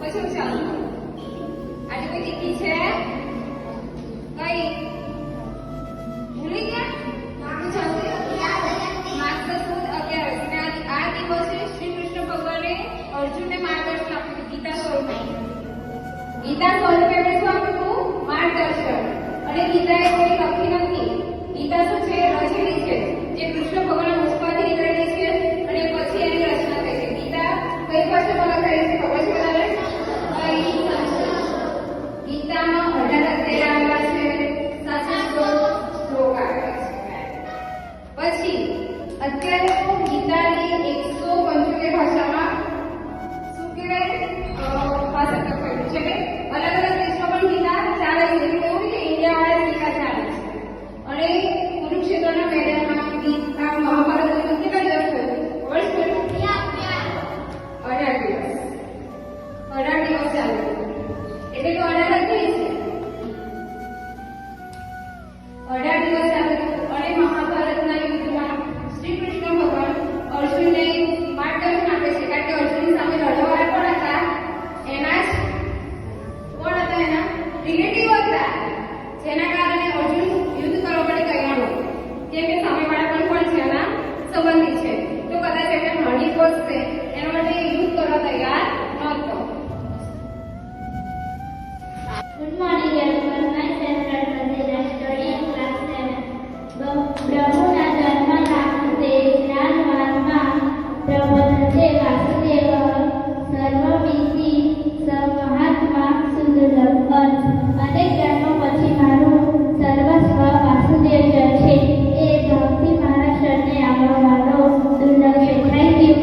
પછી હું ચાલુ કરું. આજે કોઈ દીકરી છે કઈ ભૂલી ગયા માર્ગદર્શન 11 આ દિવસે શ્રી કૃષ્ણ ભગવાને અર્જુનને માર્ગદર્શન આપ્યું ગીતા સ્વરૂપે શું આપ્યું માર્ગદર્શન. અને ગીતા એ કોઈ લખી નથી. ગીતા શું છે રચેલી છે જે કૃષ્ણ ભગવાનના મુખમાંથી નીકળેલી છે અને પછી એની રચના થઈ છે. ગીતા કઈ ભાષામાં લખાયેલી છે ખબર છે બધાને? ગીતામાં 18 અધ્યાય આવેલા છે, 7 શ્લોક આવેલા છે. પછી અત્યારે તો ગીતાની 175 ભાષામાં શું કહેવાય ભાષા લખાયેલું છે કે અલગ અલગ દેશમાં પણ ગીતા ચાલે છે. એવું કે ઇન્ડિયામાં ગીતા ચાલે છે. અને કુરુક્ષેત્રના મેદાનમાં ગીતા મહાભારત કેટલા દિવસ થયું? વર્ષ થયું 18 દિવસ. 18 દિવસ ચાલે એટલે તો 18 થઈ છે. 18 દિવસ ચાલે. અને મહાભારતના યુદ્ધમાં શ્રી કૃષ્ણ ભગવાન અર્જુનને માર્ગદર્શન આપે છે કારણ કે અર્જુનની સામે લડવાવાળા કોણ હતા? એના જ કોણ હતા? એના રિલેટિવ હતા, જેના કારણે અર્જુન યુદ્ધ કરવા માટે તૈયાર હતો. કેમ કે સામેવાળા પણ કોણ છે? એના સંબંધી છે. તો કદાચ એને હાનિ પહોંચશે એના માટે યુદ્ધ કરવા તૈયાર નહોતો. Good morning everyone. Myself Radha studying class 7. બ્રહ્મના જન્મના તે જ્ઞાનવાનમાં પ્રબોધતે વાસુદેવ સર્વમિતિ સમહાત્મા સુદુર્લભ અર્થ. અનેક જન્મ પછી મારું સર્વસ્વ વાસુદેવ જ છે. એ ભક્તિ મારા શરણે આવવા વાળો દુર્લભ છે. Thank you.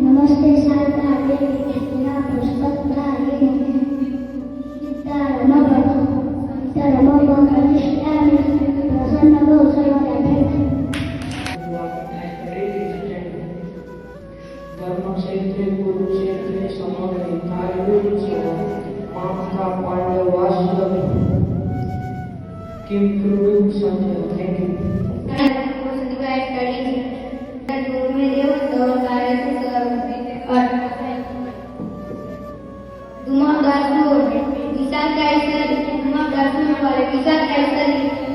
नमस्ते शारदा देवी कृष्णा पुष्पधारिणी प्रसन्न धर्मक्षेत्रे कुरुक्षेत्रे समवेतायुज्य माता पांडवाश्रम किम कुरु संजय. Thank you.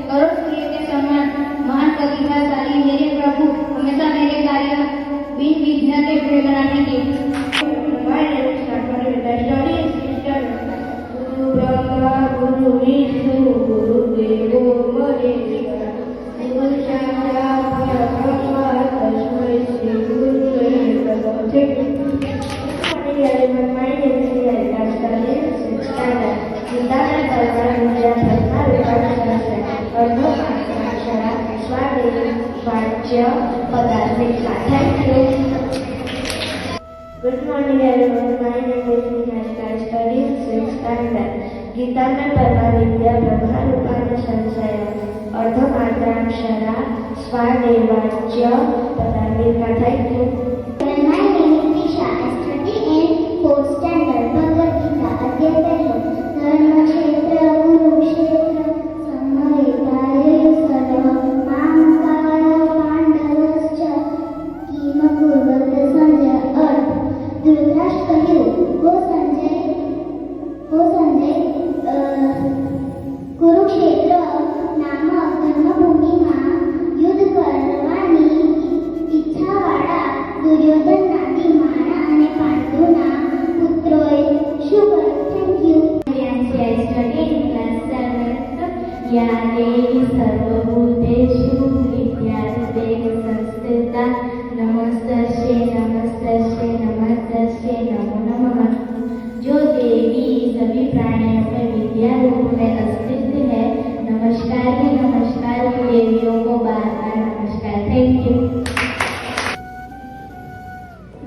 करोड़ सूर्य के समान महान प्रतिभाशाली मेरे प्रभु हमेशा मेरे कार्य बिन विघ्न के पूरे कराने के गुरु ब्रह्मा गुरु विष्णु गुरु देवो महेश्वरा गुरु साक्षात् परब्रह्म तस्मै श्री गुरुवे नमः. Good morning everyone. My name is Nishka. I study in 6th standard. Gita में परमा विद्या ब्रह्मा रूपाने संशय अर्धमात्राक्षरा स्वादेवाच्य पदार्थ. Thank you. My name is Tisha. I study in 4th standard. Bhagavad Gita, Adhyay 1. धर्मक्षेत्र Kurukshetra समवेताये सर्व मामकाय पांडवश्च किम कुर्वत संजय. अर्थ. धृतराष्ट्र કહ્યું, હો સંજય કુરુક્ષેત્ર નામક ધર્મભૂમિમાં યુદ્ધ કરવાની ઈચ્છાવાળા દુર્યોધન નામની મારા અને પાંડુના પુત્રોએ શું કર્યું? Thank you. I study in class 7. या देवी सर्वभूतेषु विद्यारूपेण संस्थिता नमस्तस्यै नमस्तस्यै नमस्तस्यै नमो नमः. जो देवी सभी प्राणियों में विद्या रूप में अस्तित्व है, नमस्कार ही नमस्कार की देवियों को बार बार नमस्कार. Thank you.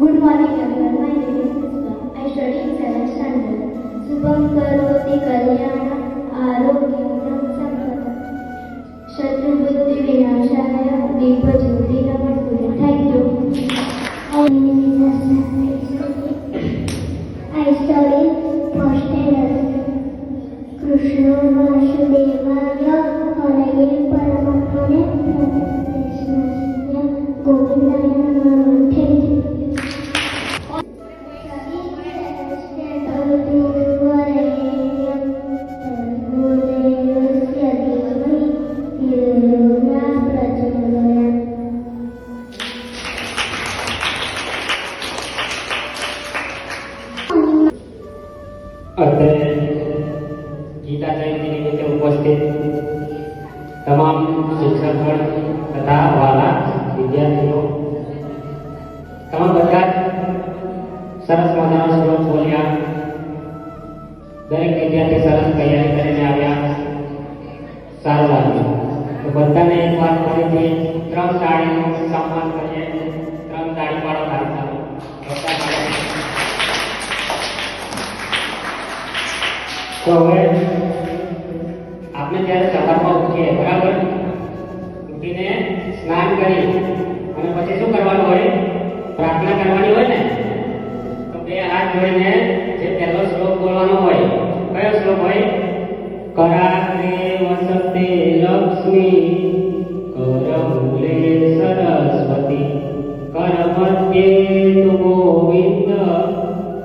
Good morning everyone. My name is Pushpa. I study in 7th standard. शुभं करोति कल्याणं आरोग्यं संपदं शत्रुबुद्धि विनाशाय दीपज्योति नमस्तुते. Thank you. studied first year. Krishna Vasudevaya Haraye Paramatmane Krishnasya Govindaya Namaha. Thank you. અત્યારે ગીતા જયંતિ નિમિત્તે ઉપસ્થિત તમામ શિક્ષકગણ તથા વાલા વિદ્યાર્થીઓ તમે બધા જ સરસ મજાનો શ્લોક બોલ્યા. દરેક વિદ્યાર્થી સરસ તૈયારી કરીને આવ્યા, સારું લાગ્યું. તો બધાને એક વાર ફરીથી 3 તાળીનું સન્માન કરીએ. 3 તાળી પાડો તાળી સાથે. બધા પાડો. તો હવે આપણે જ્યારે સવારમાં ઉઠીએ, બરાબર, ઉઠીને સ્નાન કરી અને પછી શું કરવાનું હોય? પ્રાર્થના કરવાની હોય ને. તો 2 હાથ જોડીને જે પહેલો શ્લોક બોલવાનો હોય, કયો શ્લોક હોય? કરાગ્રે વસતે લક્ષ્મી, કરમૂલે સરસ્વતી, કરમધ્યે તુ ગોવિંદ,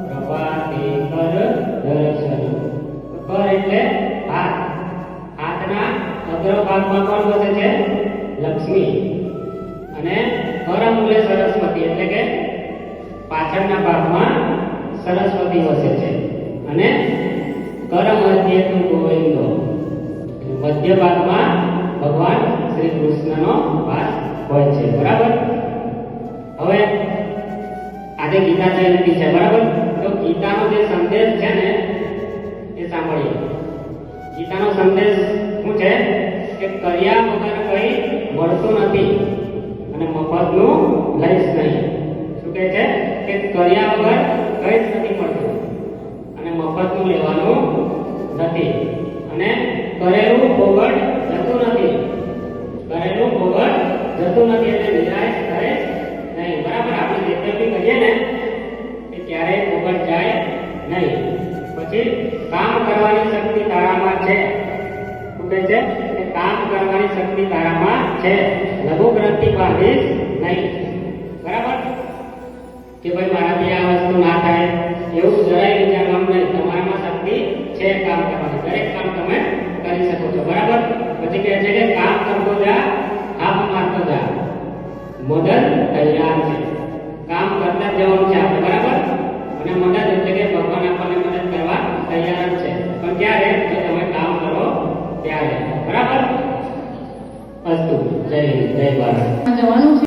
પ્રભાતે કર દર્શન. કર એટલે હાથ. હાથના અગ્રભાગમાં કોણ વસે છે? લક્ષ્મી. અને કરમૂલે સરસ્વતી એટલે કે પાછળના ભાગમાં સરસ્વતી વસે છે. અને કરમધ્યે તુ ગોવિંદ, મધ્ય ભાગમાં ભગવાન શ્રી કૃષ્ણનો વાસ હોય છે. બરાબર. હવે આજે ગીતા જયંતિ છે, બરાબર. તો ગીતાનો જે સંદેશ છે ને એ સાંભળીએ. ગીતાનો સંદેશ શું છે? કે કર્યા વગર કંઈ મળતું નથી અને મફતનું લઈશ નહીં. શું કહે છે? કે કર્યા વગર કંઈ જ નથી મળતું અને મફતનું લેવાનું નથી. અને કરેલું ફોગટ જતું નથી. કરેલું ફોગટ જતું નથી એટલે નિરાશ થાય નહીં. બરાબર. આપણે જે કંઈ બી કરીએ ને એ ક્યારેય ફોગટ જાય નહીં. પછી કામ કરવાની શક્તિ તારામાં છે. શું કહે છે? કે કામ કરવાની શક્તિ તારામાં છે. લઘુ ગ્રંથિ બાંધીશ નહીં. બરાબર. કે ભાઈ મારાથી આ વસ્તુ ના થાય એવું જરાય વિચારવાનું નહીં. તમારામાં શક્તિ છે કામ કરવાની. દરેક કામ તમે કરી શકો છો. બરાબર. પછી કહે છે કે કામ કરતો જા, હાફ મારતો જા, મદદ તૈયાર છે. કામ કરતા જ જવાનું છે આપણે. બરાબર. અને મદદ એટલે કે ભગવાન આપણને મદદ કરવા તૈયાર જ છે. પણ ક્યારે? જો તમે કામ કરો ત્યારે. બરાબર. અસ્તુ. જય હિન્દ, જય ભારત. જવાનું છે.